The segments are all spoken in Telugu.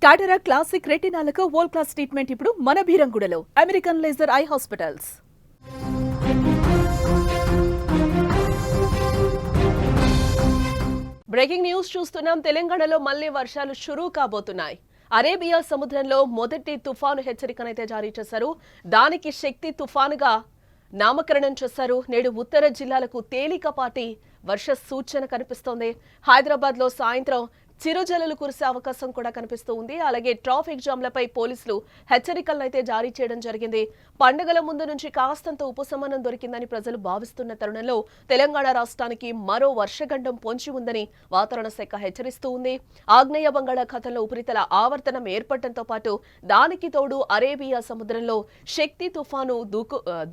కాటరా క్లాసిక్ రెటినాలకు వరల్డ్ క్లాస్ ట్రీట్మెంట్ ఇప్పుడు మన భీరంగూడలో American laser eye hospitals. Breaking news చూస్తున్నాం. తెలంగాణలో మళ్లీ వర్షాలు షురూ కాబోతున్నాయి. అరేబియా సముద్రంలో మొదటి తుఫాను హెచ్చరికనైతే జారీ చేశారు. దానికి శక్తి తుఫానుగా నామకరణం చేశారు. నేడు ఉత్తర జిల్లాలకు తేలికపాటి వర్ష సూచన కనిపిస్తోంది. హైదరాబాద్ లో సాయంత్రం చిరుజల్లులు కురిసే అవకాశం కూడా కనిపిస్తూ ఉంది. అలాగే ట్రాఫిక్ జామ్లపై పోలీసులు హెచ్చరికలను అయితే జారీ చేయడం జరిగింది. పండుగల ముందు నుంచి కాస్తంత ఉపశమనం దొరికిందని ప్రజలు భావిస్తున్న తరుణంలో తెలంగాణ రాష్ట్రానికి మరో వర్షగండం పొంచి ఉందని వాతావరణ శాఖ హెచ్చరిస్తూ ఉంది. ఆగ్నేయ బంగాళాఖాతంలో ఉపరితల ఆవర్తనం ఏర్పడటంతో పాటు దానికి తోడు అరేబియా సముద్రంలో శక్తి తుఫాను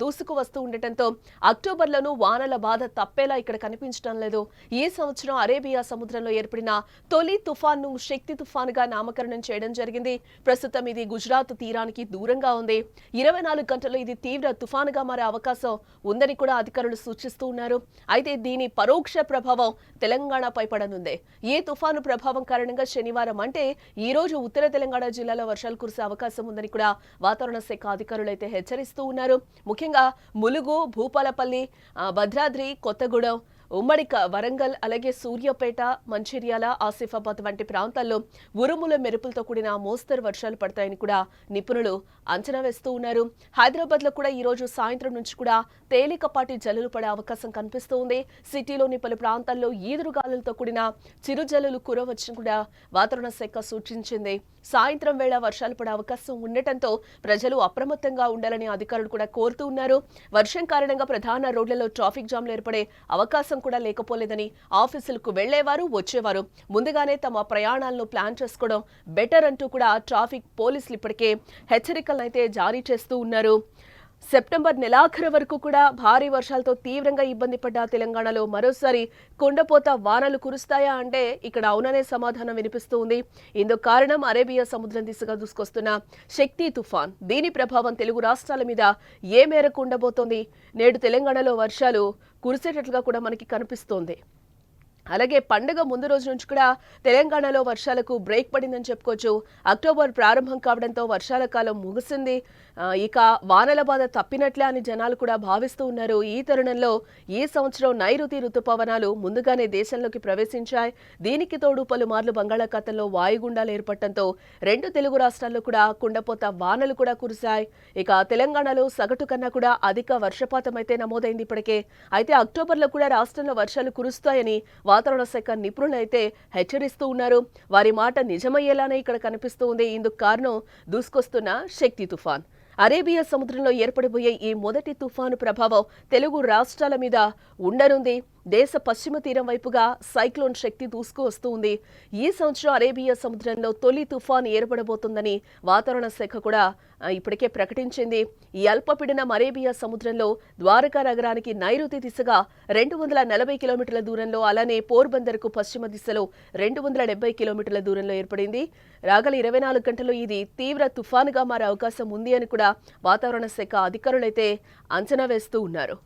దూసుకు వస్తూ ఉండటంతో అక్టోబర్లోనూ వానల బాధ తప్పేలా ఇక్కడ కనిపించడం లేదు. ఈ సంవత్సరం అరేబియా సముద్రంలో ఏర్పడిన తొలి తుఫాను శక్తి తుఫానుగా నామకరణం చేయడం జరిగింది. ప్రస్తుతం ఇది గుజరాత్ తీరానికి దూరంగా ఉంది. 24 గంటల్లో ఇది తీవ్ర తుఫానుగా మారే అవకాశం ఉందని కూడా అధికారులు సూచిస్తూ ఉన్నారు. అయితే దీని పరోక్ష ప్రభావం తెలంగాణపై పడనుంది. ఈ తుఫాను ప్రభావం కారణంగా శనివారం అంటే ఈ రోజు ఉత్తర తెలంగాణ జిల్లాలో వర్షాలు కురిసే అవకాశం ఉందని కూడా వాతావరణ శాఖ అధికారులు అయితే హెచ్చరిస్తూ ఉన్నారు. ముఖ్యంగా ములుగు, భూపాలపల్లి, భద్రాద్రి, కొత్తగూడెం, ఉమ్మడి వరంగల్, అలాగే సూర్యాపేట, మంచిర్యాల, ఆసిఫాబాద్ వంటి ప్రాంతాల్లో ఉరుముల మెరుపులతో కూడిన మోస్తరు వర్షాలు పడతాయని కూడా నిపుణులు అంచనా వేస్తూ ఉన్నారు. హైదరాబాద్ లో కూడా ఈ రోజు సాయంత్రం నుంచి కూడా తేలికపాటి జల్లులు పడే అవకాశం కనిపిస్తూ ఉంది. సిటీలోని పలు ప్రాంతాల్లో ఈదురుగాలులతో కూడిన చిరుజల్లులు కురవచ్చని కూడా వాతావరణ శాఖ సూచించింది. సాయంత్రం వేళ వర్షాలు పడే అవకాశం ఉండటంతో ప్రజలు అప్రమత్తంగా ఉండాలని అధికారులు కూడా కోరుతూ ఉన్నారు. వర్షం కారణంగా ప్రధాన రోడ్లలో ట్రాఫిక్ జామ్లు ఏర్పడే అవకాశం కూడా లేకపోలేదని, ఆఫీసులకు వెళ్లేవారు, వచ్చేవారు ముందుగానే తమ ప్రయాణాలను ప్లాన్ చేసుకోవడం బెటర్ అంటూ కూడా ట్రాఫిక్ పోలీసులు ఇప్పటికే హెచ్చరికలను అయితే జారీ చేస్తూ ఉన్నారు. సెప్టెంబర్ నెలాఖరు వరకు కూడా భారీ వర్షాలతో తీవ్రంగా ఇబ్బంది పడ్డ తెలంగాణలో మరోసారి కుండపోత వానలు కురుస్తాయా అంటే ఇక్కడ అవుననే సమాధానం వినిపిస్తూ ఉంది. ఇందుకు కారణం అరేబియా సముద్రం దిశగా దూసుకొస్తున్న శక్తి తుఫాన్. దీని ప్రభావం తెలుగు రాష్ట్రాల మీద ఏ మేరకు ఉండబోతోంది? నేడు తెలంగాణలో వర్షాలు కురిసేటట్లుగా కూడా మనకి కనిపిస్తోంది. అలాగే పండుగ ముందు రోజు నుంచి కూడా తెలంగాణలో వర్షాలకు బ్రేక్ పడిందని చెప్పుకోవచ్చు. అక్టోబర్ ప్రారంభం కావడంతో వర్షాల కాలం ముగిసింది. ఇక వానల బాధ తప్పినట్లే అని జనాలు కూడా భావిస్తూ ఉన్నారు. ఈ తరుణంలో ఈ సంవత్సరం నైరుతి రుతుపవనాలు ముందుగానే దేశంలోకి ప్రవేశించాయి. దీనికి తోడు పలుమార్లు బంగాళాఖాతంలో వాయుగుండాలు ఏర్పడటంతో రెండు తెలుగు రాష్ట్రాల్లో కూడా కుండపోత వానలు కూడా కురిశాయి. ఇక తెలంగాణలో సగటు కన్నా కూడా అధిక వర్షపాతం అయితే నమోదైంది ఇప్పటికే. అయితే అక్టోబర్లో కూడా రాష్ట్రంలో వర్షాలు కురుస్తాయని వాతావరణ శాఖ నిపుణులు అయితే హెచ్చరిస్తూ ఉన్నారు. వారి మాట నిజమయ్యేలానే ఇక్కడ కనిపిస్తూ ఉంది. ఇందుకు కారణం దూసుకొస్తున్న శక్తి తుఫాన్. అరేబియా సముద్రంలో ఏర్పడబోయే ఈ మొదటి తుఫాను ప్రభావం తెలుగు రాష్ట్రాల మీద ఉండనుంది. దేశ పశ్చిమ తీరం వైపుగా సైక్లోన్ శక్తి దూసుకు వస్తూ ఉంది. ఈ సంవత్సరం అరేబియా సముద్రంలో తొలి తుఫాను ఏర్పడబోతుందని వాతావరణ శాఖ కూడా ఇప్పటికే ప్రకటించింది. ఈ అల్పపీడనం అరేబియా సముద్రంలో ద్వారకా నగరానికి నైరుతి దిశగా 240 కిలోమీటర్ల దూరంలో, అలానే పోర్బందర్కు పశ్చిమ దిశలో 270 కిలోమీటర్ల దూరంలో ఏర్పడింది. రాగల 24 గంటల్లో ఇది తీవ్ర తుఫానుగా మారే అవకాశం ఉంది అని కూడా వాతావరణ శాఖ అధికారులైతే అంచనా వేస్తూ ఉన్నారు.